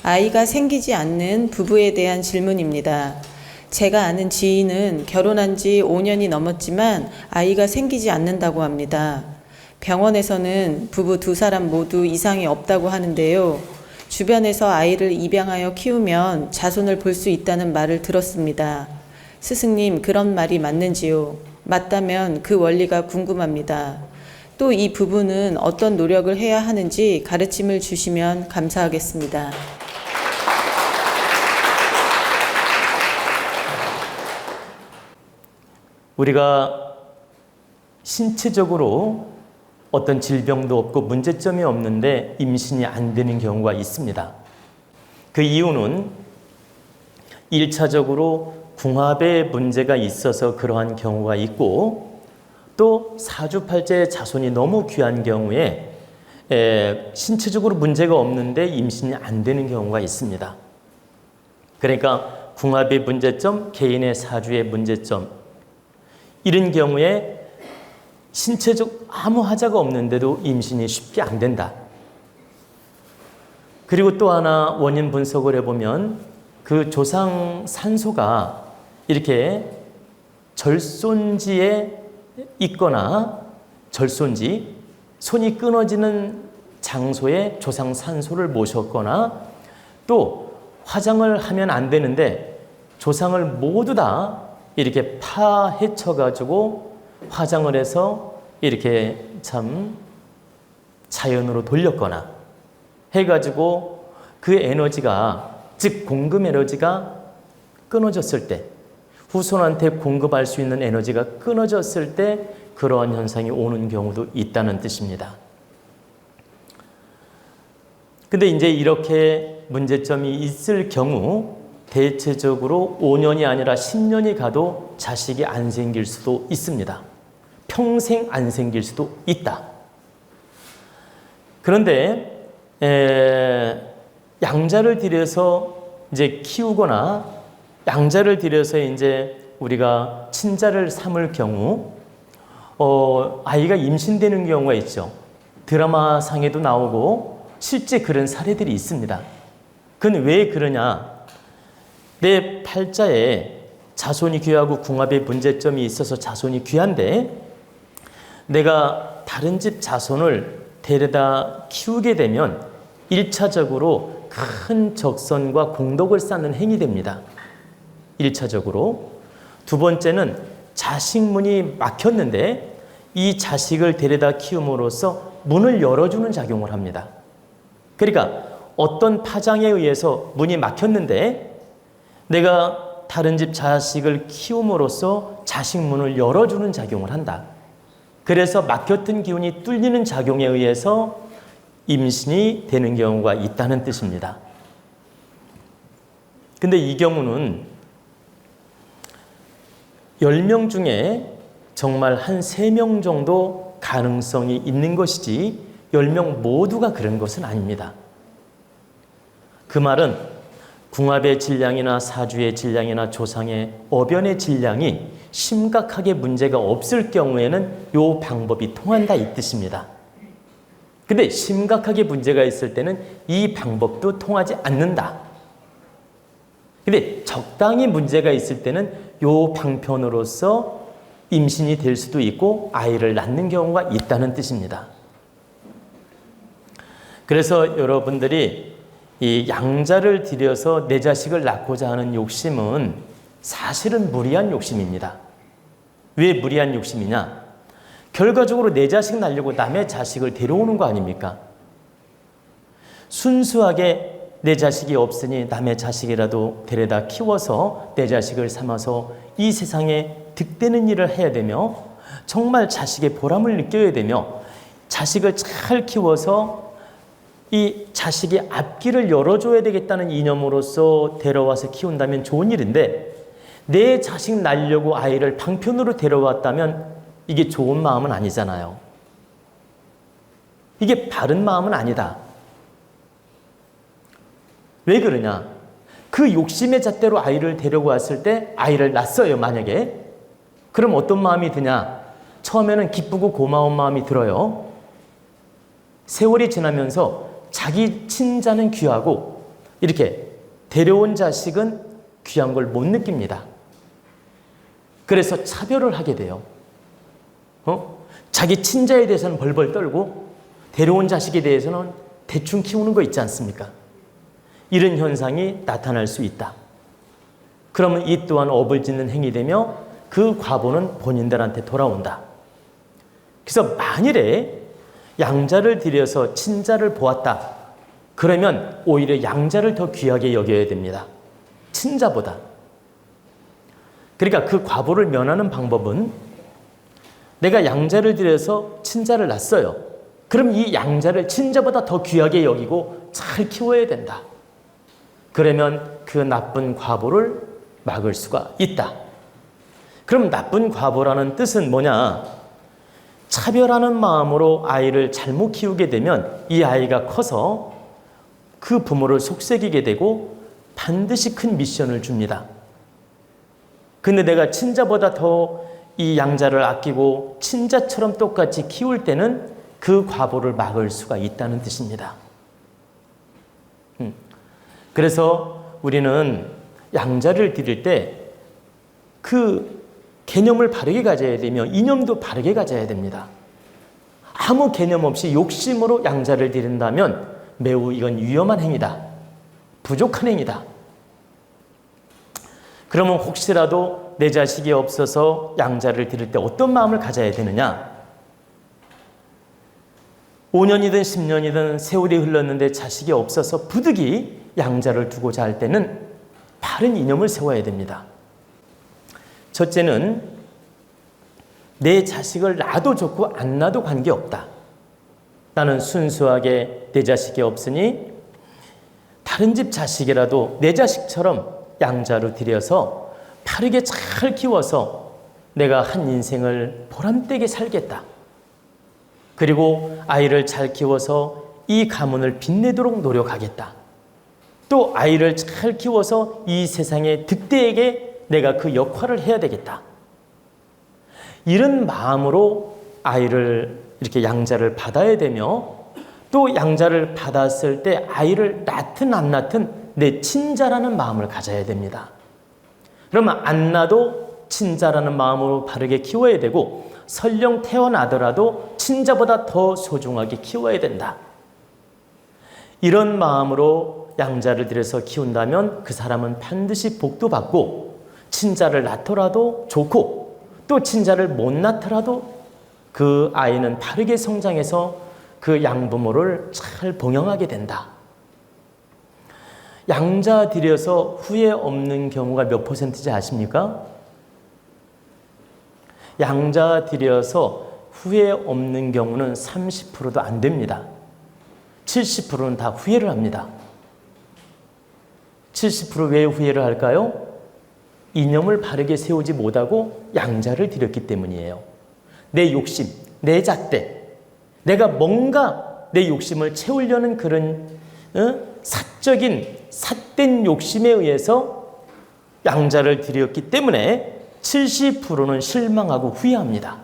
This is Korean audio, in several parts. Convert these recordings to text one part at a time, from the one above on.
아이가 생기지 않는 부부에 대한 질문입니다. 제가 아는 지인은 결혼한 지 5년이 넘었지만 아이가 생기지 않는다고 합니다. 병원에서는 부부 두 사람 모두 이상이 없다고 하는데요. 주변에서 아이를 입양하여 키우면 자손을 볼 수 있다는 말을 들었습니다. 스승님, 그런 말이 맞는지요? 맞다면 그 원리가 궁금합니다. 또 이 부부는 어떤 노력을 해야 하는지 가르침을 주시면 감사하겠습니다. 우리가 신체적으로 어떤 질병도 없고 문제점이 없는데 임신이 안 되는 경우가 있습니다. 그 이유는 1차적으로 궁합에 문제가 있어서 그러한 경우가 있고, 또 사주팔자의 자손이 너무 귀한 경우에 신체적으로 문제가 없는데 임신이 안 되는 경우가 있습니다. 그러니까 궁합의 문제점, 개인의 사주의 문제점, 이런 경우에 신체적 아무 하자가 없는데도 임신이 쉽게 안 된다. 그리고 또 하나 원인 분석을 해보면 그 조상 산소가 이렇게 절손지에 있거나 절손지, 손이 끊어지는 장소에 조상 산소를 모셨거나, 또 화장을 하면 안 되는데 조상을 모두 다 이렇게 파헤쳐가지고 화장을 해서 이렇게 참 자연으로 돌렸거나 해가지고 그 에너지가, 즉 공급 에너지가 끊어졌을 때, 후손한테 공급할 수 있는 에너지가 끊어졌을 때 그러한 현상이 오는 경우도 있다는 뜻입니다. 근데 이제 이렇게 문제점이 있을 경우 대체적으로 5년이 아니라 10년이 가도 자식이 안 생길 수도 있습니다. 평생 안 생길 수도 있다. 그런데 양자를 들여서 이제 키우거나 양자를 들여서 이제 우리가 친자를 삼을 경우 아이가 임신되는 경우가 있죠. 드라마상에도 나오고 실제 그런 사례들이 있습니다. 그건 왜 그러냐? 내 팔자에 자손이 귀하고 궁합에 문제점이 있어서 자손이 귀한데, 내가 다른 집 자손을 데려다 키우게 되면 1차적으로 큰 적선과 공덕을 쌓는 행위 됩니다. 1차적으로. 두 번째는 자식문이 막혔는데 이 자식을 데려다 키움으로써 문을 열어주는 작용을 합니다. 그러니까 어떤 파장에 의해서 문이 막혔는데 내가 다른 집 자식을 키움으로써 자식문을 열어주는 작용을 한다. 그래서 막혔던 기운이 뚫리는 작용에 의해서 임신이 되는 경우가 있다는 뜻입니다. 근데 이 경우는 10명 중에 정말 한 3명 정도 가능성이 있는 것이지 10명 모두가 그런 것은 아닙니다. 그 말은 궁합의 질량이나 사주의 질량이나 조상의 어변의 질량이 심각하게 문제가 없을 경우에는 이 방법이 통한다, 이 뜻입니다. 근데 심각하게 문제가 있을 때는 이 방법도 통하지 않는다. 근데 적당히 문제가 있을 때는 이 방편으로서 임신이 될 수도 있고 아이를 낳는 경우가 있다는 뜻입니다. 그래서 여러분들이 이 양자를 들여서 내 자식을 낳고자 하는 욕심은 사실은 무리한 욕심입니다. 왜 무리한 욕심이냐? 결과적으로 내 자식 낳으려고 남의 자식을 데려오는 거 아닙니까? 순수하게 내 자식이 없으니 남의 자식이라도 데려다 키워서 내 자식을 삼아서 이 세상에 득되는 일을 해야 되며, 정말 자식의 보람을 느껴야 되며, 자식을 잘 키워서 이 자식의 앞길을 열어줘야 되겠다는 이념으로서 데려와서 키운다면 좋은 일인데, 내 자식 낳으려고 아이를 방편으로 데려왔다면 이게 좋은 마음은 아니잖아요. 이게 바른 마음은 아니다. 왜 그러냐? 그 욕심의 잣대로 아이를 데려왔을 때 아이를 낳았어요, 만약에. 그럼 어떤 마음이 드냐? 처음에는 기쁘고 고마운 마음이 들어요. 세월이 지나면서 자기 친자는 귀하고 이렇게 데려온 자식은 귀한 걸 못 느낍니다. 그래서 차별을 하게 돼요. 자기 친자에 대해서는 벌벌 떨고 데려온 자식에 대해서는 대충 키우는 거 있지 않습니까? 이런 현상이 나타날 수 있다. 그러면 이 또한 업을 짓는 행위되며 그 과보는 본인들한테 돌아온다. 그래서 만일에 양자를 들여서 친자를 보았다. 그러면 오히려 양자를 더 귀하게 여겨야 됩니다. 친자보다. 그러니까 그 과보를 면하는 방법은 내가 양자를 들여서 친자를 낳았어요. 그럼 이 양자를 친자보다 더 귀하게 여기고 잘 키워야 된다. 그러면 그 나쁜 과보를 막을 수가 있다. 그럼 나쁜 과보라는 뜻은 뭐냐? 차별하는 마음으로 아이를 잘못 키우게 되면 이 아이가 커서 그 부모를 속삭이게 되고 반드시 큰 미션을 줍니다. 근데 내가 친자보다 더 이 양자를 아끼고 친자처럼 똑같이 키울 때는 그 과보를 막을 수가 있다는 뜻입니다. 그래서 우리는 양자를 드릴 때 그 개념을 바르게 가져야 되며 이념도 바르게 가져야 됩니다. 아무 개념 없이 욕심으로 양자를 드린다면 매우 이건 위험한 행위다. 부족한 행위다. 그러면 혹시라도 내 자식이 없어서 양자를 드릴 때 어떤 마음을 가져야 되느냐? 5년이든 10년이든 세월이 흘렀는데 자식이 없어서 부득이 양자를 두고자 할 때는 바른 이념을 세워야 됩니다. 첫째는 내 자식을 낳아도 좋고 안 낳아도 관계없다. 나는 순수하게 내 자식이 없으니 다른 집 자식이라도 내 자식처럼 양자로 들여서 바르게 잘 키워서 내가 한 인생을 보람되게 살겠다. 그리고 아이를 잘 키워서 이 가문을 빛내도록 노력하겠다. 또 아이를 잘 키워서 이 세상의 득대에게 내가 그 역할을 해야 되겠다. 이런 마음으로 아이를 이렇게 양자를 받아야 되며 또 양자를 받았을 때 아이를 낳든 안 낳든 내 친자라는 마음을 가져야 됩니다. 그러면 안 낳아도 친자라는 마음으로 바르게 키워야 되고 설령 태어나더라도 친자보다 더 소중하게 키워야 된다. 이런 마음으로 양자를 들여서 키운다면 그 사람은 반드시 복도 받고 친자를 낳더라도 좋고 또 친자를 못 낳더라도 그 아이는 바르게 성장해서 그 양부모를 잘 봉양하게 된다. 양자 들여서 후회 없는 경우가 몇 %인지 아십니까? 양자 들여서 후회 없는 경우는 30%도 안 됩니다. 70%는 다 후회를 합니다. 70% 왜 후회를 할까요? 이념을 바르게 세우지 못하고 양자를 드렸기 때문이에요. 내 욕심, 내 잣대, 내가 뭔가 내 욕심을 채우려는 그런 사적인 삿된 욕심에 의해서 양자를 드렸기 때문에 70%는 실망하고 후회합니다.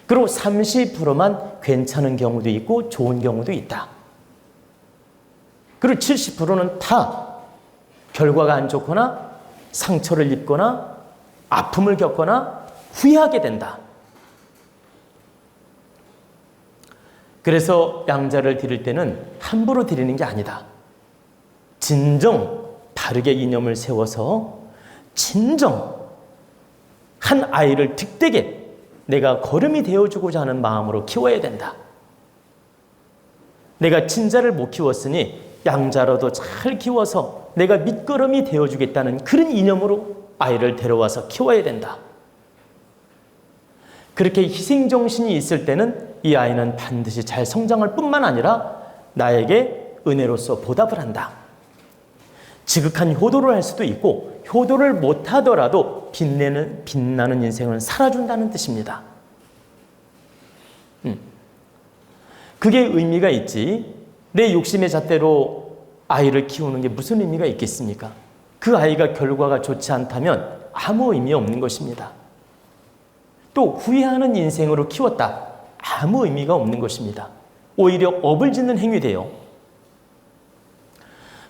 그리고 30%만 괜찮은 경우도 있고 좋은 경우도 있다. 그리고 70%는 다 결과가 안 좋거나 상처를 입거나 아픔을 겪거나 후회하게 된다. 그래서 양자를 드릴 때는 함부로 드리는 게 아니다. 진정 바르게 이념을 세워서 진정 한 아이를 득되게 내가 거름이 되어주고자 하는 마음으로 키워야 된다. 내가 친자를 못 키웠으니 양자로도 잘 키워서 내가 밑거름이 되어주겠다는 그런 이념으로 아이를 데려와서 키워야 된다. 그렇게 희생정신이 있을 때는 이 아이는 반드시 잘 성장할 뿐만 아니라 나에게 은혜로서 보답을 한다. 지극한 효도를 할 수도 있고 효도를 못하더라도 빛나는 인생을 살아준다는 뜻입니다. 그게 의미가 있지. 내 욕심의 잣대로 아이를 키우는 게 무슨 의미가 있겠습니까? 그 아이가 결과가 좋지 않다면 아무 의미 없는 것입니다. 또 후회하는 인생으로 키웠다. 아무 의미가 없는 것입니다. 오히려 업을 짓는 행위 돼요.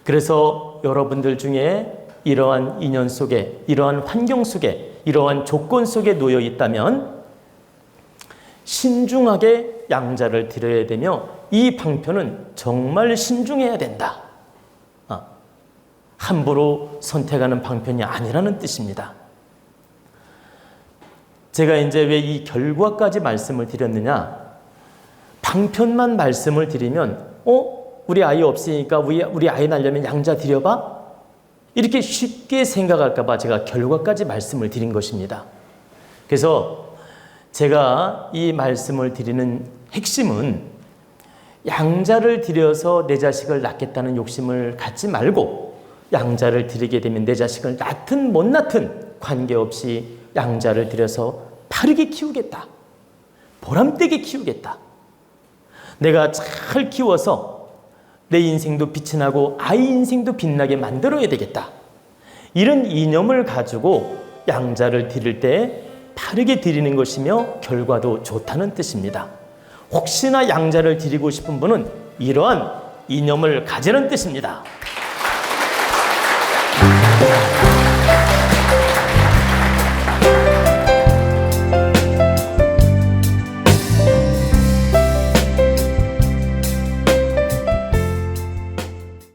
그래서 여러분들 중에 이러한 인연 속에, 이러한 환경 속에, 이러한 조건 속에 놓여 있다면 신중하게 양자를 드려야 되며 이 방편은 정말 신중해야 된다. 함부로 선택하는 방편이 아니라는 뜻입니다. 제가 이제 왜 이 결과까지 말씀을 드렸느냐? 방편만 말씀을 드리면 우리 아이 없으니까 우리 아이 낳으려면 양자 드려봐? 이렇게 쉽게 생각할까 봐 제가 결과까지 말씀을 드린 것입니다. 그래서 제가 이 말씀을 드리는 핵심은 양자를 드려서 내 자식을 낳겠다는 욕심을 갖지 말고 양자를 드리게 되면 내 자식을 낳든 못 낳든 관계없이 양자를 드려서 바르게 키우겠다. 보람되게 키우겠다. 내가 잘 키워서 내 인생도 빛이 나고 아이 인생도 빛나게 만들어야 되겠다. 이런 이념을 가지고 양자를 드릴 때 바르게 드리는 것이며 결과도 좋다는 뜻입니다. 혹시나 양자를 드리고 싶은 분은 이러한 이념을 가지는 뜻입니다.